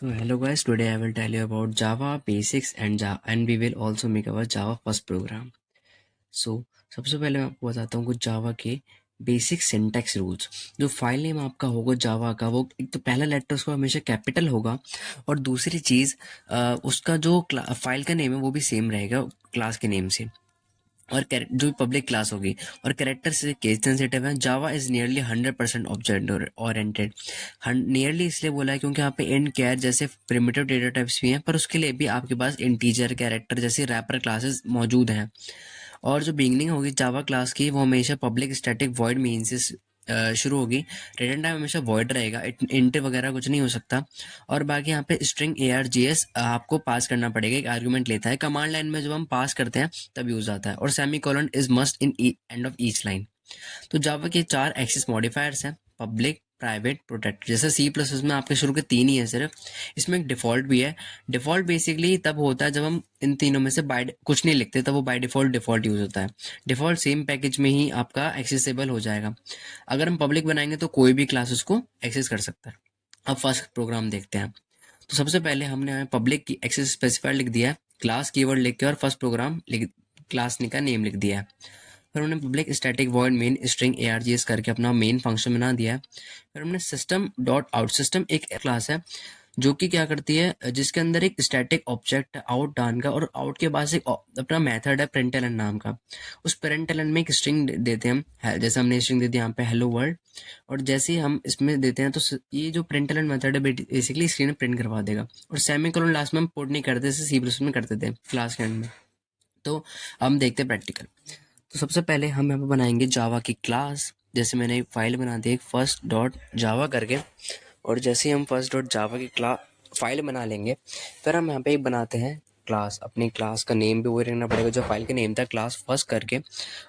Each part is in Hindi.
So hello guys, today I will tell you about Java basics and we will also make our Java first program. So सबसे पहले मैं आपको बताता हूँ कुछ Java के बेसिक सिंटैक्स रूल्स। जो फाइल नेम आपका होगा Java का, वो एक तो पहला लेटर उसका हमेशा कैपिटल होगा, और दूसरी चीज़ उसका जो फाइल का नेम है वो भी सेम रहेगा क्लास के नेम से, और जो पब्लिक क्लास होगी। और कैरेक्टर से केस सेंसिटिव है। Java is nearly 100% object oriented. Nearly इसलिए बोला है क्योंकि यहाँ पे इंट कैर जैसे प्रिमिटिव डेटा टाइप्स भी हैं, पर उसके लिए भी आपके पास इंटीजर कैरेक्टर जैसे रैपर क्लासेस मौजूद हैं। और जो बिगनिंग होगी जावा क्लास की, वो हमेशा पब्लिक स्टैटिक वॉइड मेन से शुरू होगी। रिटर्न टाइम हमेशा वॉइड रहेगा, इंट वगैरह कुछ नहीं हो सकता। और बाकी यहाँ पे स्ट्रिंग ARGS आपको पास करना पड़ेगा, एक आर्गुमेंट लेता है। कमांड लाइन में जब हम पास करते हैं तब यूज आता है। और semi colon is must in end of each line. तो जावा के 4 एक्सेस मॉडिफायर्स हैं: पब्लिक, प्राइवेट, प्रोटेक्ट। जैसे C++ में आपके शुरू के 3 ही है सिर्फ। इसमें एक डिफॉल्ट भी है। डिफॉल्ट बेसिकली तब होता है जब हम इन तीनों में से बाय कुछ नहीं लिखते, तब वो बाय डिफॉल्ट यूज होता है। डिफॉल्ट सेम पैकेज में ही आपका एक्सेसिबल हो जाएगा। अगर हम पब्लिक बनाएंगे तो कोई भी क्लास उसको एक्सेस कर सकता है। अब फर्स्ट प्रोग्राम देखते हैं। तो सबसे पहले हमने पब्लिक की एक्सेस स्पेसिफायर लिख दिया है, क्लास कीवर्ड लिख के, और फर्स्ट प्रोग्राम लिख क्लास का नेम लिख दिया है। फिर हमने public static void main string ARGS करके अपना मेन फंक्शन बना दिया है। फिर हमने सिस्टम डॉट आउट, सिस्टम एक क्लास है जो कि क्या करती है, जिसके अंदर एक स्टैटिक ऑब्जेक्ट है आउट डान का, और आउट के पास एक अपना मेथड है प्रिंटलन नाम का। उस प्रिंटलन में एक स्ट्रिंग देते हैं हम, जैसे हमने स्ट्रिंग दे दी यहाँ पे हेलो वर्ल्ड। और जैसे ही हम इसमें देते हैं तो ये जो प्रिंटलन मेथड है बेसिकली स्क्रीन में प्रिंट करवा देगा। और सेमीकोलन लास्ट में हम पुट नहीं करते, जैसे C++ में करते थे क्लास के एंड में। तो हम देखते हैं प्रैक्टिकल। तो सबसे पहले हम यहाँ पे बनाएंगे जावा की क्लास। जैसे मैंने एक फाइल बना दी एक फर्स्ट डॉट जावा करके, और जैसे ही हम फर्स्ट डॉट जावा की फाइल बना लेंगे, फिर हम यहाँ पे एक बनाते हैं क्लास। अपनी क्लास का नेम भी वही रखना पड़ेगा जो फाइल का नेम था, क्लास फर्स्ट करके।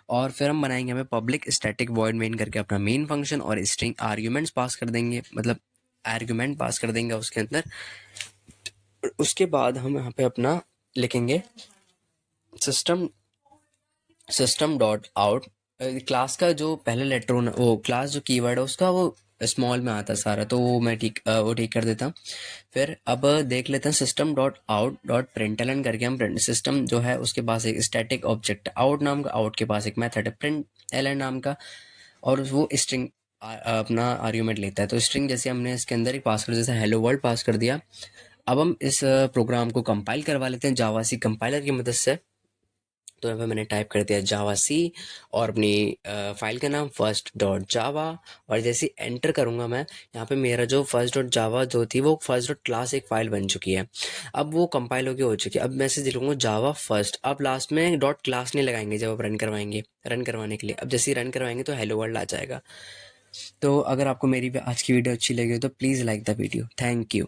और फिर हम बनाएंगे हमें पब्लिक स्टैटिक वॉइड मेन करके अपना मेन फंक्शन, और स्ट्रिंग आर्ग्यूमेंट्स पास कर देंगे, मतलब आर्ग्यूमेंट पास कर देंगे उसके अंदर। उसके बाद हम यहाँ पे अपना लिखेंगे system system dot out. Class का जो पहले लेटर होना, वो क्लास जो कीवर्ड है उसका वो स्मॉल में आता है सारा, तो वो मैं ठीक कर देता हूँ। फिर अब देख लेते हैं system dot out dot println करके। हम सिस्टम जो है उसके पास एक स्टैटिक ऑब्जेक्ट आउट नाम का, आउट के पास एक मेथड है प्रिंटलन नाम का, और वो स्ट्रिंग अपना आर्ग्यूमेंट लेता है। तो स्ट्रिंग जैसे हमने इसके अंदर ही पास कर, जैसे हेलो वर्ल्ड पास कर दिया। अब हम इस प्रोग्राम को कंपाइल करवा लेते हैं जावा सी कंपाइलर की मदद से। तो यहाँ पे मैंने टाइप कर दिया जावा सी, और अपनी फाइल का नाम फर्स्ट डॉट जावा। और जैसे एंटर करूँगा मैं, यहाँ पे मेरा जो फर्स्ट डॉट जावा जो थी वो फर्स्ट डॉट क्लास एक फाइल बन चुकी है। अब वो कंपाइल होके हो चुकी है। अब मैसेज लिखूंगा जावा फर्स्ट। अब लास्ट में डॉट क्लास नहीं लगाएंगे जब आप रन करवाएंगे, रन करवाने के लिए। अब जैसे ही रन करवाएंगे तो हेलो वर्ल्ड आ जाएगा। तो अगर आपको मेरी आज की वीडियो अच्छी लगी हो तो please like the video. Thank you.